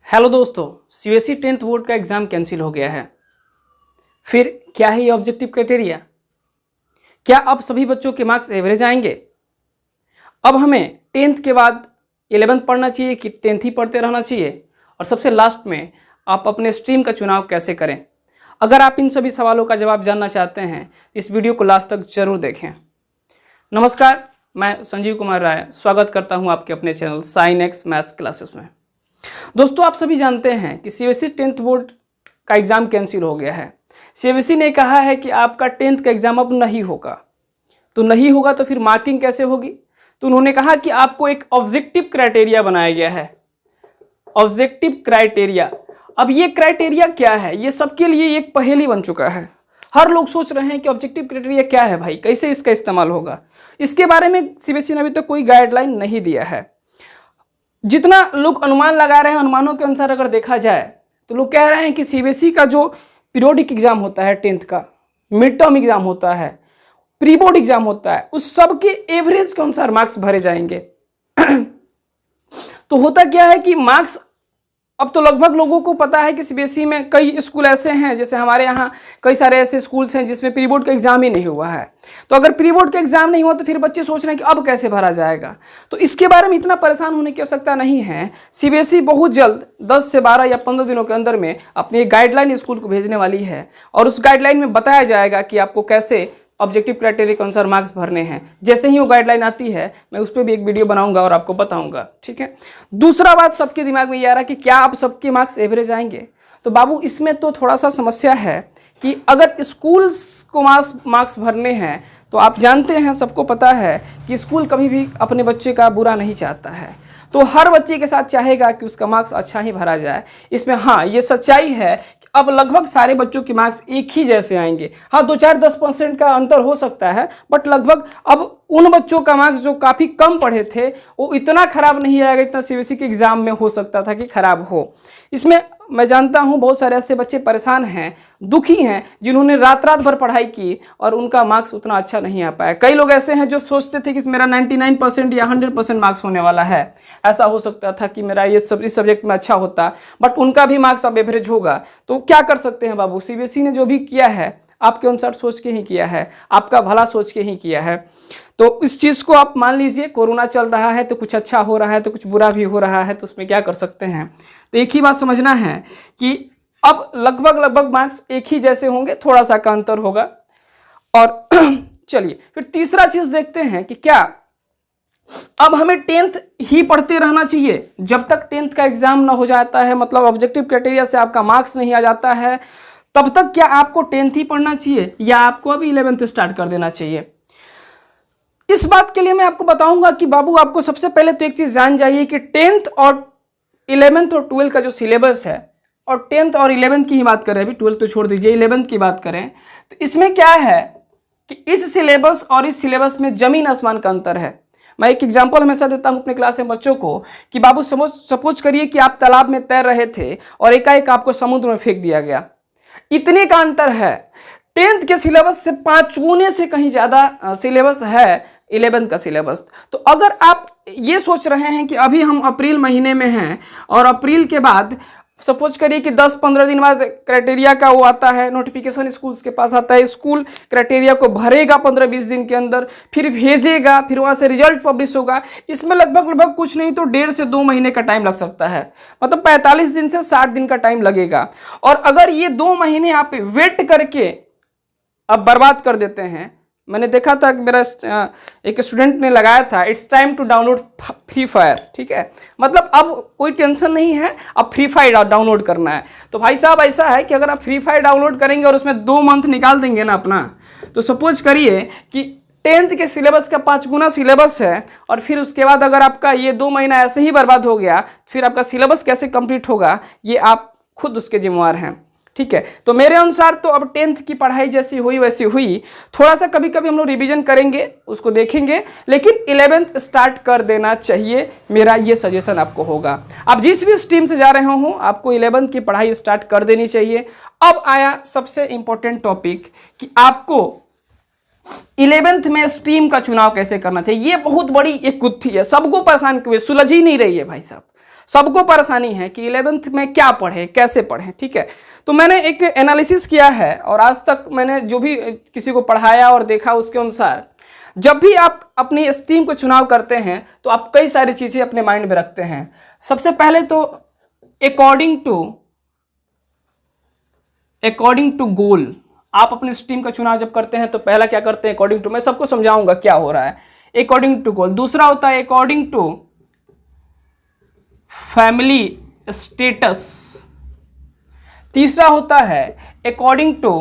Hello दोस्तों, CBSE 10th board का exam cancel हो गया है। फिर क्या है ये ऑब्जेक्टिव क्राइटेरिया? क्या अब सभी बच्चों के मार्क्स एवरेज आएंगे? अब हमें 10th के बाद 11th पढ़ना चाहिए कि 10th ही पढ़ते रहना चाहिए? और सबसे लास्ट में आप अपने स्ट्रीम का चुनाव कैसे करें? अगर आप इन सभी सवालों का जवाब जानना चाहते हैं तो इस वीडियो को लास्ट तक जरूर देखें। नमस्कार, मैं संजीव कुमार राय स्वागत करता हूं आपके अपने channel sine x maths classes में। दोस्तों, आप सभी जानते हैं कि सीबीएसई 10th बोर्ड का एग्ज़ाम कैंसिल हो गया है। सीबीएसई ने कहा है कि आपका 10th का एग्ज़ाम अब नहीं होगा। तो नहीं होगा तो फिर मार्किंग कैसे होगी? तो उन्होंने कहा कि आपको एक ऑब्जेक्टिव क्राइटेरिया बनाया गया है। Objective criteria. अब ये क्राइटेरिया क्या है? ये सबके लिए एक पहेली बन चुका है। हर लोग सोच रहे हैं कि ऑब्जेक्टिव क्राइटेरिया क्या है भाई, कैसे इसका इस्तेमाल होगा। इसके बारे में सीबीएसई ने अभी तक कोई गाइडलाइन नहीं दिया है। जितना लोग अनुमान लगा रहे हैं, अनुमानों के अनुसार अगर देखा जाए तो लोग कह रहे हैं कि सीबीएसई का जो पीरियोडिक एग्जाम होता है 10th का, मिड टर्म एग्जाम होता है, प्री बोर्ड एग्जाम होता है, उस सब के एवरेज के अनुसार मार्क्स भरे जाएंगे। तो होता क्या है कि मार्क्स अब तो लगभग लोगों को पता है कि सीबीएसई में कई स्कूल ऐसे हैं, जैसे हमारे यहाँ कई सारे ऐसे स्कूल्स हैं जिसमें प्री बोर्ड का एग्जाम ही नहीं हुआ है। तो अगर प्री बोर्ड का एग्जाम नहीं हुआ तो फिर बच्चे सोच रहे हैं कि अब कैसे भरा जाएगा। तो इसके बारे में इतना परेशान होने की आवश्यकता नहीं है। सीबीएसई बहुत जल्द 10 से 12 या 15 दिनों के अंदर में अपनी एक गाइडलाइन स्कूल को भेजने वाली है और उस गाइडलाइन में बताया जाएगा कि आपको कैसे ऑब्जेक्टिव क्राइटेरिया के अनुसार मार्क्स भरने हैं। जैसे ही वो गाइडलाइन आती है मैं उस पर भी एक वीडियो बनाऊंगा और आपको बताऊंगा, ठीक है। दूसरा बात सबके दिमाग में ये आ रहा है कि क्या अब सबके मार्क्स एवरेज आएंगे? तो बाबू, इसमें तो थोड़ा सा समस्या है कि अगर स्कूल्स को मार्क्स भरने हैं तो आप जानते हैं, सबको पता है कि स्कूल कभी भी अपने बच्चे का बुरा नहीं चाहता है। तो हर बच्चे के साथ चाहेगा कि उसका मार्क्स अच्छा ही भरा जाए। इसमें हाँ, ये सच्चाई है कि अब लगभग सारे बच्चों के मार्क्स एक ही जैसे आएंगे। हाँ, 2-4-10% का अंतर हो सकता है, बट लगभग अब उन बच्चों का मार्क्स जो काफ़ी कम पढ़े थे वो इतना खराब नहीं आएगा, इतना सीबीएसई के एग्जाम में हो सकता था कि खराब हो। इसमें मैं जानता हूं बहुत सारे ऐसे बच्चे परेशान हैं, दुखी हैं, जिन्होंने रात रात भर पढ़ाई की और उनका मार्क्स उतना अच्छा नहीं आ पाया। कई लोग ऐसे हैं जो सोचते थे कि मेरा 99% या 100% मार्क्स होने वाला है। ऐसा हो सकता था कि मेरा इस सब्जेक्ट में अच्छा होता, बट उनका भी मार्क्स अब एवरेज होगा। तो क्या कर सकते हैं बाबू, सीबीएसई ने जो भी किया है आपके अनुसार सोच के ही किया है, आपका भला सोच के ही किया है। तो इस चीज़ को आप मान लीजिए, कोरोना चल रहा है तो कुछ अच्छा हो रहा है तो कुछ बुरा भी हो रहा है, तो उसमें क्या कर सकते हैं। तो एक ही बात समझना है कि अब लगभग मार्क्स एक ही जैसे होंगे, थोड़ा सा का अंतर होगा। और चलिए फिर तीसरा चीज़ देखते हैं कि क्या अब हमें 10th ही पढ़ते रहना चाहिए जब तक 10th का एग्जाम ना हो जाता है, मतलब ऑब्जेक्टिव क्राइटेरिया से आपका मार्क्स नहीं आ जाता है, तब तक क्या आपको 10th ही पढ़ना चाहिए या आपको अभी 11th स्टार्ट कर देना चाहिए? इस बात के लिए मैं आपको बताऊंगा कि बाबू, आपको सबसे पहले तो एक चीज जान जाइए कि 10th और 11th और 12th का जो सिलेबस है, और 10th और 11th की ही बात करें, अभी 12th तो छोड़ दीजिए, 11th की बात करें तो इसमें क्या है कि इस सिलेबस और इस सिलेबस में जमीन आसमान का अंतर है। मैं एक एग्जांपल हमेशा देता हूं अपने क्लास में बच्चों को कि बाबू, सपोज करिए कि आप तालाब में तैर रहे थे और एकाएक आपको समुद्र में फेंक दिया गया। इतने का अंतर है। 10th के सिलेबस से 5 गुने से कहीं ज़्यादा सिलेबस है 11th का सिलेबस। तो अगर आप ये सोच रहे हैं कि अभी हम अप्रैल महीने में हैं और अप्रैल के बाद सपोज करिए कि 10-15 दिन बाद क्राइटेरिया का वो आता है, नोटिफिकेशन स्कूल्स के पास आता है, स्कूल क्राइटेरिया को भरेगा 15-20 दिन के अंदर, फिर भेजेगा, फिर वहाँ से रिजल्ट पब्लिश होगा। इसमें लगभग कुछ नहीं तो 1.5 से 2 महीने का टाइम लग सकता है, मतलब 45 दिन से 60 दिन का टाइम लगेगा। और अगर ये 2 महीने आप वेट करके अब बर्बाद कर देते हैं, मैंने देखा था कि मेरा एक स्टूडेंट ने लगाया था, it's time to download Free Fire, ठीक है, मतलब अब कोई टेंशन नहीं है, अब फ्री फायर डाउनलोड करना है। तो भाई साहब, ऐसा है कि अगर आप फ्री फायर डाउनलोड करेंगे और उसमें 2 मंथ निकाल देंगे ना अपना, तो सपोज करिए कि 10th के सिलेबस का 5 गुना सिलेबस है और फिर उसके बाद अगर आपका ये 2 महीना ऐसे ही बर्बाद हो गया, फिर आपका सिलेबस कैसे कंप्लीट होगा, ये आप खुद उसके जिम्मेवार हैं, ठीक है। तो मेरे अनुसार तो अब 10th की पढ़ाई जैसी हुई वैसी हुई, थोड़ा सा कभी कभी हम लोग रिवीजन करेंगे, उसको देखेंगे, लेकिन 11th स्टार्ट कर देना चाहिए, मेरा ये सजेशन आपको होगा। आप जिस भी स्ट्रीम से जा रहे हो आपको 11th की पढ़ाई स्टार्ट कर देनी चाहिए। अब आया सबसे इंपॉर्टेंट टॉपिक कि आपको 11th में स्ट्रीम का चुनाव कैसे करना चाहिए। ये बहुत बड़ी एक गुत्थी है, सबको परेशान किए, सुलझ ही नहीं रही है भाई साहब, सबको परेशानी है कि 11th में क्या पढ़ें, कैसे पढ़ें, ठीक है। तो मैंने एक एनालिसिस किया है और आज तक मैंने जो भी किसी को पढ़ाया और देखा उसके अनुसार, जब भी आप अपनी स्ट्रीम को चुनाव करते हैं तो आप कई सारी चीज़ें अपने माइंड में रखते हैं। सबसे पहले तो अकॉर्डिंग टू गोल, आप अपनी स्ट्रीम का चुनाव जब करते हैं तो पहला क्या करते हैं, अकॉर्डिंग टू, मैं सबको समझाऊंगा क्या हो रहा है, अकॉर्डिंग टू गोल। दूसरा होता है अकॉर्डिंग टू फैमिली स्टेटस। तीसरा होता है अकॉर्डिंग टू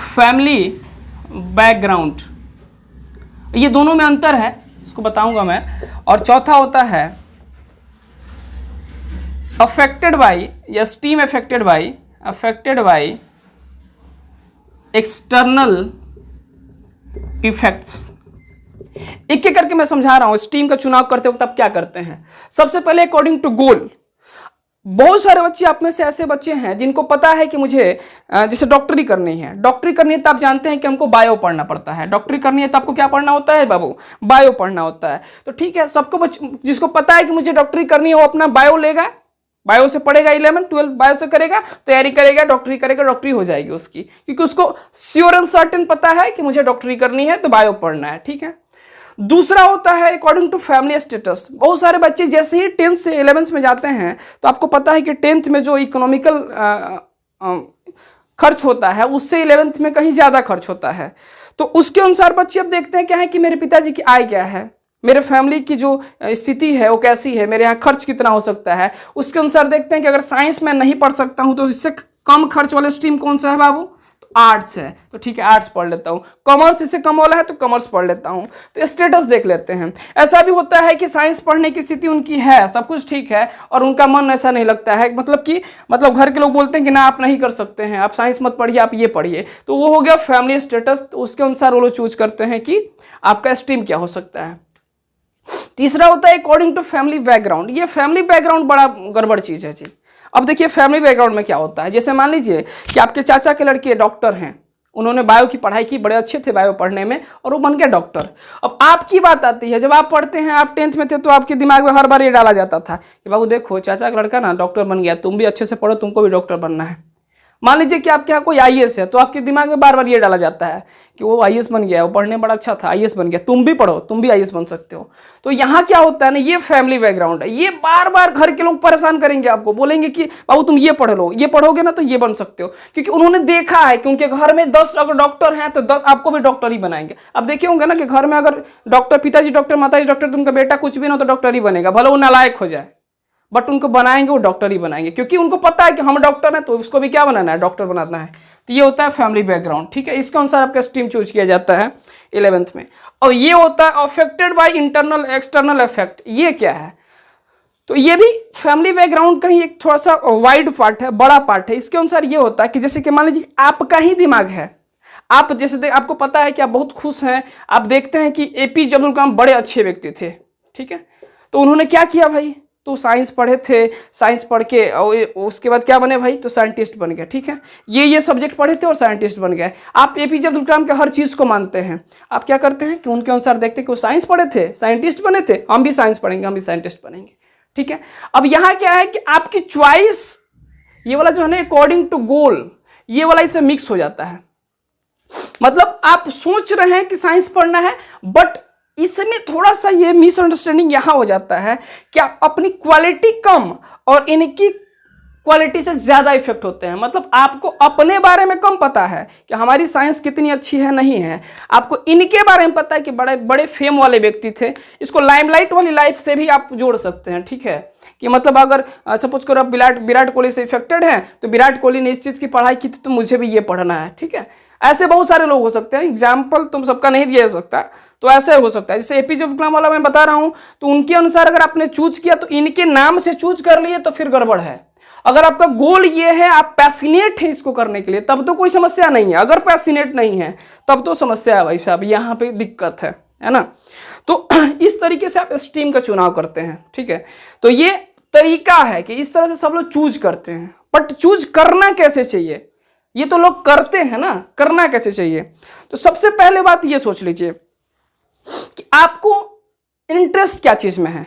फैमिली बैकग्राउंड। ये दोनों में अंतर है, इसको बताऊंगा मैं। और चौथा होता है अफेक्टेड बाय या stream affected by external effects. एक एक करके मैं समझा रहा हूं। स्ट्रीम का चुनाव करते वक्त आप क्या करते हैं। सबसे पहले अकॉर्डिंग टू गोल, बहुत सारे बच्चे आप में से ऐसे बच्चे हैं जिनको पता है कि मुझे जैसे डॉक्टरी करनी है। डॉक्टरी करनी है तो आप जानते हैं कि हमको बायो पढ़ना पड़ता है। डॉक्टरी करनी है तो आपको क्या पढ़ना होता है बाबू, बायो पढ़ना होता है। तो ठीक है, सबको जिसको पता है कि मुझे डॉक्टरी करनी है वो अपना बायो लेगा, बायो से पढ़ेगा, 11 12 बायो से करेगा, तैयारी करेगा, डॉक्टरी करेगा, डॉक्टरी हो जाएगी उसकी, क्योंकि उसको श्योर एंड सर्टेन पता है कि मुझे डॉक्टरी करनी है तो बायो पढ़ना है, ठीक है। दूसरा होता है अकॉर्डिंग टू फैमिली स्टेटस। बहुत सारे बच्चे जैसे ही 10th से 11th में जाते हैं तो आपको पता है कि 10th में जो इकोनॉमिकल खर्च होता है उससे 11th में कहीं ज़्यादा खर्च होता है। तो उसके अनुसार बच्चे अब देखते हैं क्या है कि मेरे पिताजी की आय क्या है, मेरे फैमिली की जो स्थिति है वो कैसी है, मेरे यहाँ खर्च कितना हो सकता है। उसके अनुसार देखते हैं कि अगर साइंस में नहीं पढ़ सकता हूँ तो इससे कम खर्च वाला स्ट्रीम कौन सा है बाबू, आर्ट्स है, तो ठीक है आर्ट्स पढ़ लेता हूँ। कॉमर्स इससे कम वाला है तो कॉमर्स पढ़ लेता हूँ। तो स्टेटस देख लेते हैं। ऐसा भी होता है कि साइंस पढ़ने की स्थिति उनकी है, सब कुछ ठीक है, और उनका मन ऐसा नहीं लगता है, मतलब घर के लोग बोलते हैं कि ना आप नहीं कर सकते हैं, आप साइंस मत पढ़िए, आप ये पढ़िए। तो वो हो गया फैमिली स्टेटस। तो उसके अनुसार वो लोग चूज करते हैं कि आपका स्ट्रीम क्या हो सकता है। तीसरा होता है अकॉर्डिंग टू फैमिली बैकग्राउंड। ये फैमिली बैकग्राउंड बड़ा गड़बड़ चीज़ है जी। अब देखिए फैमिली बैकग्राउंड में क्या होता है। जैसे मान लीजिए कि आपके चाचा के लड़के डॉक्टर हैं, उन्होंने बायो की पढ़ाई की, बड़े अच्छे थे बायो पढ़ने में, और वो बन गया डॉक्टर। अब आपकी बात आती है, जब आप पढ़ते हैं, आप 10th में थे तो आपके दिमाग में हर बार ये डाला जाता था कि बाबू देखो चाचा का लड़का ना डॉक्टर बन गया, तुम भी अच्छे से पढ़ो, तुमको भी डॉक्टर बनना है। मान लीजिए कि आपके यहाँ कोई आईएएस है तो आपके दिमाग में बार बार ये डाला जाता है कि वो आईएएस बन गया, वो पढ़ने में बड़ा अच्छा था, आईएएस बन गया, तुम भी पढ़ो, तुम भी आईएएस बन सकते हो। तो यहाँ क्या होता है ना, ये फैमिली बैकग्राउंड है। ये बार बार घर के लोग परेशान करेंगे आपको, बोलेंगे कि बाबू तुम ये पढ़ लो, ये पढ़ोगे ना तो ये बन सकते हो, क्योंकि उन्होंने देखा है कि उनके घर में 10 अगर डॉक्टर हैं तो 10 आपको भी डॉक्टर ही बनाएंगे। अब देखे होंगे ना कि घर में अगर डॉक्टर, पिताजी डॉक्टर, माताजी डॉक्टर, तो उनका बेटा कुछ भी ना तो डॉक्टर ही बनेगा, भले वो नालायक हो जाए, बट उनको बनाएंगे वो डॉक्टर ही बनाएंगे, क्योंकि उनको पता है कि हम डॉक्टर हैं तो उसको भी क्या बनाना है, डॉक्टर बनाना है। तो ये होता है फैमिली बैकग्राउंड, ठीक है। इसके अनुसार आपका स्ट्रीम चूज किया जाता है 11th में। और ये होता है affected by internal external effect. ये क्या है, तो ये भी फैमिली बैकग्राउंड का ही एक थोड़ा सा वाइड पार्ट है, बड़ा पार्ट है। इसके अनुसार ये होता है कि जैसे कि मान लीजिए आपका ही दिमाग है, आप जैसे आपको पता है कि आप बहुत खुश हैं, आप देखते हैं कि एपीजे अब्दुल कलाम बड़े अच्छे व्यक्ति थे, ठीक है। तो उन्होंने क्या किया भाई, तो साइंस पढ़े थे, साइंस पढ़ के और उसके बाद क्या बने भाई, तो साइंटिस्ट बन गए, ठीक है। ये सब्जेक्ट पढ़े थे और साइंटिस्ट बन गए। आप एपीजे अब्दुल कलाम के हर चीज़ को मानते हैं, आप क्या करते हैं कि उनके अनुसार देखते हैं कि वो साइंस पढ़े थे, साइंटिस्ट बने थे, हम भी साइंस पढ़ेंगे, हम भी साइंटिस्ट बनेंगे, ठीक है। अब यहाँ क्या है कि आपकी चॉइस ये वाला जो है ना अकॉर्डिंग टू गोल, ये वाला इससे मिक्स हो जाता है। मतलब आप सोच रहे हैं कि साइंस पढ़ना है, बट इसमें थोड़ा सा ये मिसअंडरस्टैंडिंग यहाँ हो जाता है कि आप अपनी क्वालिटी कम और इनकी क्वालिटी से ज़्यादा इफेक्ट होते हैं। मतलब आपको अपने बारे में कम पता है कि हमारी साइंस कितनी अच्छी है, नहीं है। आपको इनके बारे में पता है कि बड़े बड़े फेम वाले व्यक्ति थे। इसको लाइमलाइट वाली लाइफ से भी आप जोड़ सकते हैं, ठीक है। कि मतलब अगर सपोज करो आप विराट कोहली से इफेक्टेड हैं, तो विराट कोहली ने इस चीज़ की पढ़ाई की थी तो मुझे भी ये पढ़ना है, ठीक है। ऐसे बहुत सारे लोग हो सकते हैं, एग्जाम्पल तुम सबका नहीं दिया जा सकता, तो ऐसे हो सकता है। जैसे एपीजे अब्दुल कलाम वाला मैं बता रहा हूँ, तो उनके अनुसार अगर आपने चूज किया तो इनके नाम से चूज कर लिए तो फिर गड़बड़ है। अगर आपका गोल ये है, आप पैसिनेट है इसको करने के लिए, तब तो कोई समस्या नहीं है। अगर पैसिनेट नहीं है तब तो समस्या है भाई साहब, यहाँ पे दिक्कत है ना। तो इस तरीके से आप स्ट्रीम का चुनाव करते हैं, ठीक है। तो ये तरीका है कि इस तरह से सब लोग चूज करते हैं, बट चूज करना कैसे चाहिए ये तो लोग करते हैं ना, करना कैसे चाहिए। तो सबसे पहले बात ये सोच लीजिए कि आपको इंटरेस्ट क्या चीज में है।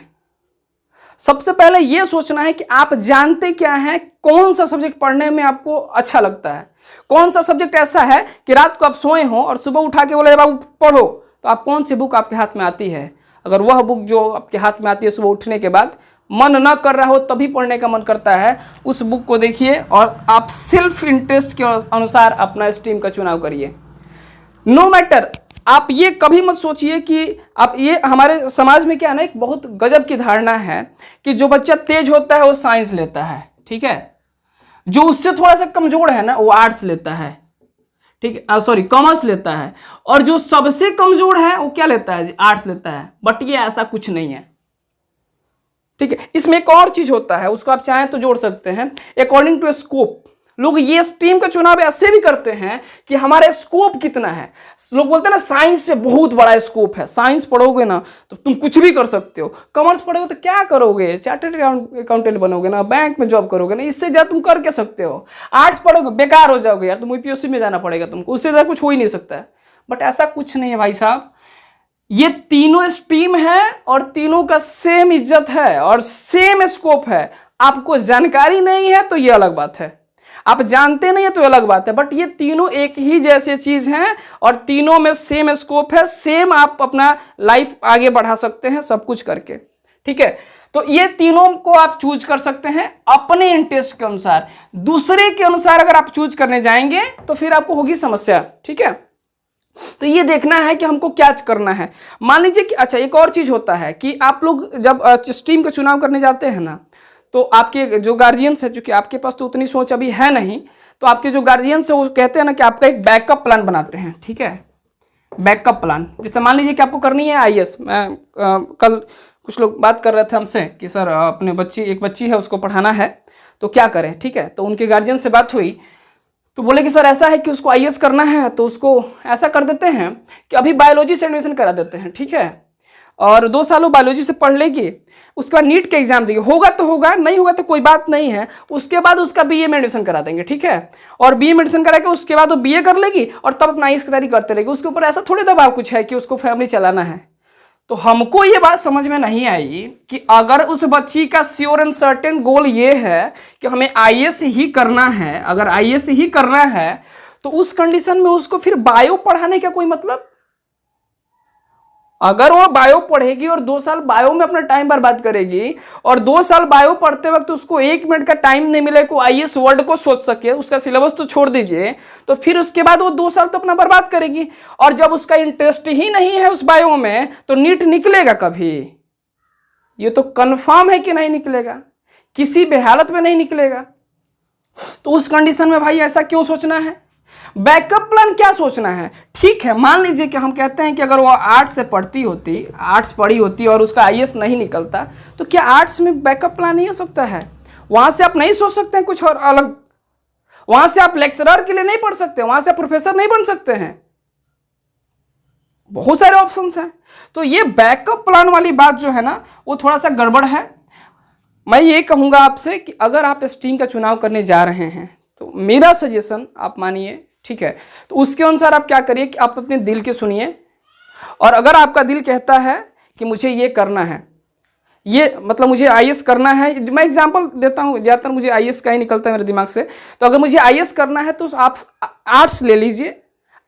सबसे पहले ये सोचना है कि आप जानते क्या हैं, कौन सा सब्जेक्ट पढ़ने में आपको अच्छा लगता है, कौन सा सब्जेक्ट ऐसा है कि रात को आप सोए हो और सुबह उठा के बोले बाबू पढ़ो, तो आप कौन सी बुक आपके हाथ में आती है। अगर वह बुक जो आपके हाथ में आती है सुबह उठने के बाद मन न कर रहा हो तभी पढ़ने का मन करता है, उस बुक को देखिए और आप सेल्फ इंटरेस्ट के अनुसार अपना स्ट्रीम का चुनाव करिए। नो मैटर, आप ये कभी मत सोचिए कि आप ये, हमारे समाज में क्या है ना, एक बहुत गजब की धारणा है कि जो बच्चा तेज होता है वो साइंस लेता है, ठीक है, जो उससे थोड़ा सा कमजोर है ना वो आर्ट्स लेता है, ठीक है, सॉरी कॉमर्स लेता है, और जो सबसे कमजोर है वो क्या लेता है, आर्ट्स लेता है। बट ये ऐसा कुछ नहीं है, ठीक है। इसमें एक और चीज होता है, उसको आप चाहें तो जोड़ सकते हैं, अकॉर्डिंग टू स्कोप। लोग ये स्ट्रीम का चुनाव ऐसे भी करते हैं कि हमारा स्कोप कितना है। लोग बोलते हैं ना साइंस में बहुत बड़ा स्कोप है, साइंस पढ़ोगे ना तो तुम कुछ भी कर सकते हो, कॉमर्स पढ़ोगे तो क्या करोगे, चार्टर्ड अकाउंटेंट बनोगे ना, बैंक में जॉब करोगे ना, इससे ज्यादा तुम कर के सकते हो। आर्ट्स पढ़ोगे बेकार हो जाओगे यार, तुम यूपीएससी में जाना पड़ेगा तुमको, उससे ज्यादा कुछ हो ही नहीं सकता है। बट ऐसा कुछ नहीं है भाई साहब, ये तीनों स्ट्रीम है और तीनों का सेम इज्जत है और सेम स्कोप है। आपको जानकारी नहीं है तो ये अलग बात है, आप जानते नहीं है तो अलग बात है, बट ये तीनों एक ही जैसे चीज हैं और तीनों में सेम स्कोप है, सेम आप अपना लाइफ आगे बढ़ा सकते हैं सब कुछ करके, ठीक है। तो ये तीनों को आप चूज कर सकते हैं अपने इंटरेस्ट के अनुसार। दूसरे के अनुसार अगर आप चूज करने जाएंगे तो फिर आपको होगी समस्या, ठीक है। तो ये देखना है कि हमको क्या करना है। मान लीजिए कि अच्छा एक और चीज होता है कि आप लोग जब स्ट्रीम का चुनाव करने जाते हैं ना, तो आपके जो गार्जियंस है, चूंकि आपके पास तो उतनी सोच अभी है नहीं, तो आपके जो गार्जियंस है वो कहते हैं ना कि आपका एक बैकअप प्लान बनाते हैं, ठीक है, बैकअप प्लान। जैसे मान लीजिए कि आपको करनी है आईएएस। मैं कल कुछ लोग बात कर रहे थे हमसे कि सर अपने एक बच्ची है उसको पढ़ाना है तो क्या करें, ठीक है। तो उनके गार्जियन से बात हुई तो बोले कि सर ऐसा है कि उसको आईएएस करना है तो उसको ऐसा कर देते हैं कि अभी बायोलॉजी से एडमिशन करा देते हैं, ठीक है, और 2 साल वो बायोलॉजी से पढ़ लेगी, उसके बाद नीट का एग्जाम देगी, होगा तो होगा, नहीं होगा तो कोई बात नहीं है, उसके बाद उसका बीए में एडमिशन करा देंगे, ठीक है, और बीए में एडमिशन करा के उसके बाद वो बीए कर लेगी और तब अपना आईएएस की तैयारी करते रहेगी। उसके ऊपर ऐसा थोड़ी दबाव कुछ है कि उसको फैमिली चलाना है। तो हमको ये बात समझ में नहीं आई कि अगर उस बच्ची का श्योर एंड सर्टेन गोल ये है कि हमें आईएएस ही करना है, अगर आईएएस ही करना है तो उस कंडीशन में उसको फिर बायो पढ़ाने का कोई मतलब। अगर वो बायो पढ़ेगी और 2 साल बायो में अपना टाइम बर्बाद करेगी और 2 साल बायो पढ़ते वक्त उसको 1 मिनट का टाइम नहीं मिले को आईएएस वर्ड को सोच सके, उसका सिलेबस तो छोड़ दीजिए, तो फिर उसके बाद वो 2 साल तो अपना बर्बाद करेगी। और जब उसका इंटरेस्ट ही नहीं है उस बायो में तो नीट निकलेगा कभी? ये तो कंफर्म है कि नहीं निकलेगा, किसी भी हालत में नहीं निकलेगा। तो उस कंडीशन में भाई ऐसा क्यों सोचना है? बैकअप प्लान क्या सोचना है? ठीक है, मान लीजिए कि हम कहते हैं कि अगर वो आर्ट्स से आर्ट्स पढ़ी होती और उसका आईएएस नहीं निकलता तो क्या आर्ट्स में बैकअप प्लान नहीं हो सकता है? वहां से आप नहीं सोच सकते हैं कुछ और अलग? वहां से आप लेक्चरर के लिए नहीं पढ़ सकते, वहां से आप प्रोफेसर नहीं बन सकते हैं, बहुत सारे ऑप्शंस हैं। तो ये बैकअप प्लान वाली बात जो है ना वो थोड़ा सा गड़बड़ है। मैं ये कहूंगा आपसे कि अगर आप स्ट्रीम का चुनाव करने जा रहे हैं तो मेरा सजेशन आप मानिए, ठीक है, तो उसके अनुसार आप क्या करिए कि आप अपने दिल के सुनिए। और अगर आपका दिल कहता है कि मुझे ये करना है, ये मतलब मुझे आईएएस करना है, मैं एग्जांपल देता हूँ, ज़्यादातर मुझे आईएएस का ही निकलता है मेरे दिमाग से, तो अगर मुझे आईएएस करना है तो आप आर्ट्स ले लीजिए,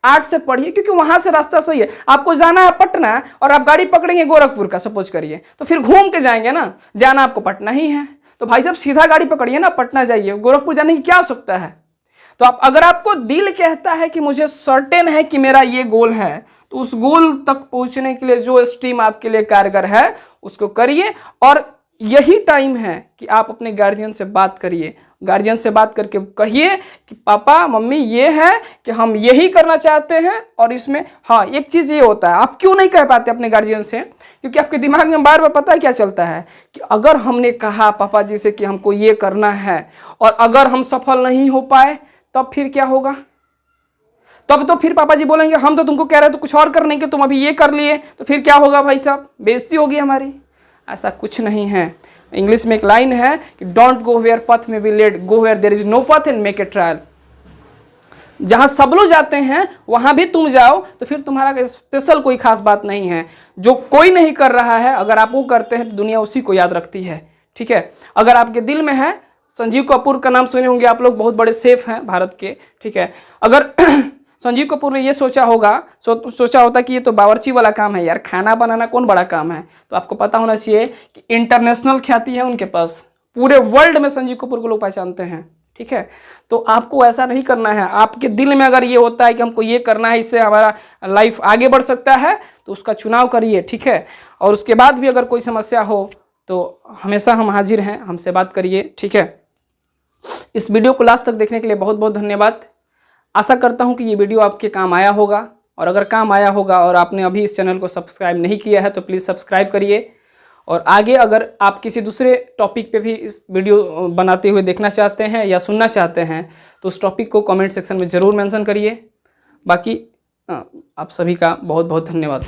आर्ट्स से पढ़िए, क्योंकि वहां से रास्ता सही है। आपको जाना है पटना और आप गाड़ी पकड़ेंगे गोरखपुर का, सपोज करिए, तो फिर घूम के जाएंगे ना, जाना आपको पटना ही है, तो भाई साहब सीधा गाड़ी पकड़िए ना, पटना जाइए, गोरखपुर जाने की क्या आवश्यकता है? तो आप अगर आपको दिल कहता है कि मुझे सर्टेन है कि मेरा ये गोल है, तो उस गोल तक पहुंचने के लिए जो स्ट्रीम आपके लिए कारगर है उसको करिए। और यही टाइम है कि आप अपने गार्जियन से बात करिए, गार्जियन से बात करके कहिए कि पापा मम्मी ये है कि हम यही करना चाहते हैं। और इसमें हाँ एक चीज़ ये होता है, आप क्यों नहीं कह पाते अपने गार्जियन से? क्योंकि आपके दिमाग में बार बार पता है क्या चलता है कि अगर हमने कहा पापा जी से कि हमको ये करना है और अगर हम सफल नहीं हो पाए तब फिर क्या होगा? तब तो फिर पापा जी बोलेंगे हम तो तुमको कह रहे थे कुछ और करने के, तुम अभी ये कर लिए, तो फिर क्या होगा भाई साहब? बेइज्जती होगी हमारी। ऐसा कुछ नहीं है। इंग्लिश में एक लाइन है कि don't go where path may be led, go where there is no path and make a trial. जहां सब लोग जाते हैं वहां भी तुम जाओ, तो फिर तुम्हारा स्पेशल कोई खास बात नहीं है। जो कोई नहीं कर रहा है अगर आप वो करते हैं तो दुनिया उसी को याद रखती है, ठीक है। अगर आपके दिल में है, संजीव कपूर का नाम सुने होंगे आप लोग, बहुत बड़े शेफ हैं भारत के, ठीक है। अगर संजीव कपूर ने ये सोचा होता कि ये तो बावर्ची वाला काम है यार, खाना बनाना कौन बड़ा काम है, तो आपको पता होना चाहिए कि इंटरनेशनल ख्याति है उनके पास, पूरे वर्ल्ड में संजीव कपूर को लोग पहचानते हैं, ठीक है। तो आपको ऐसा नहीं करना है। आपके दिल में अगर ये होता है कि हमको ये करना है, इससे हमारा लाइफ आगे बढ़ सकता है, तो उसका चुनाव करिए, ठीक है। और उसके बाद भी अगर कोई समस्या हो तो हमेशा हम हाजिर हैं, हमसे बात करिए, ठीक है। इस वीडियो को लास्ट तक देखने के लिए बहुत बहुत धन्यवाद। आशा करता हूं कि ये वीडियो आपके काम आया होगा, और अगर काम आया होगा और आपने अभी इस चैनल को सब्सक्राइब नहीं किया है तो प्लीज़ सब्सक्राइब करिए। और आगे अगर आप किसी दूसरे टॉपिक पे भी इस वीडियो बनाते हुए देखना चाहते हैं या सुनना चाहते हैं तो उस टॉपिक को कमेंट सेक्शन में ज़रूर मेंशन करिए। बाकी आप सभी का बहुत बहुत धन्यवाद।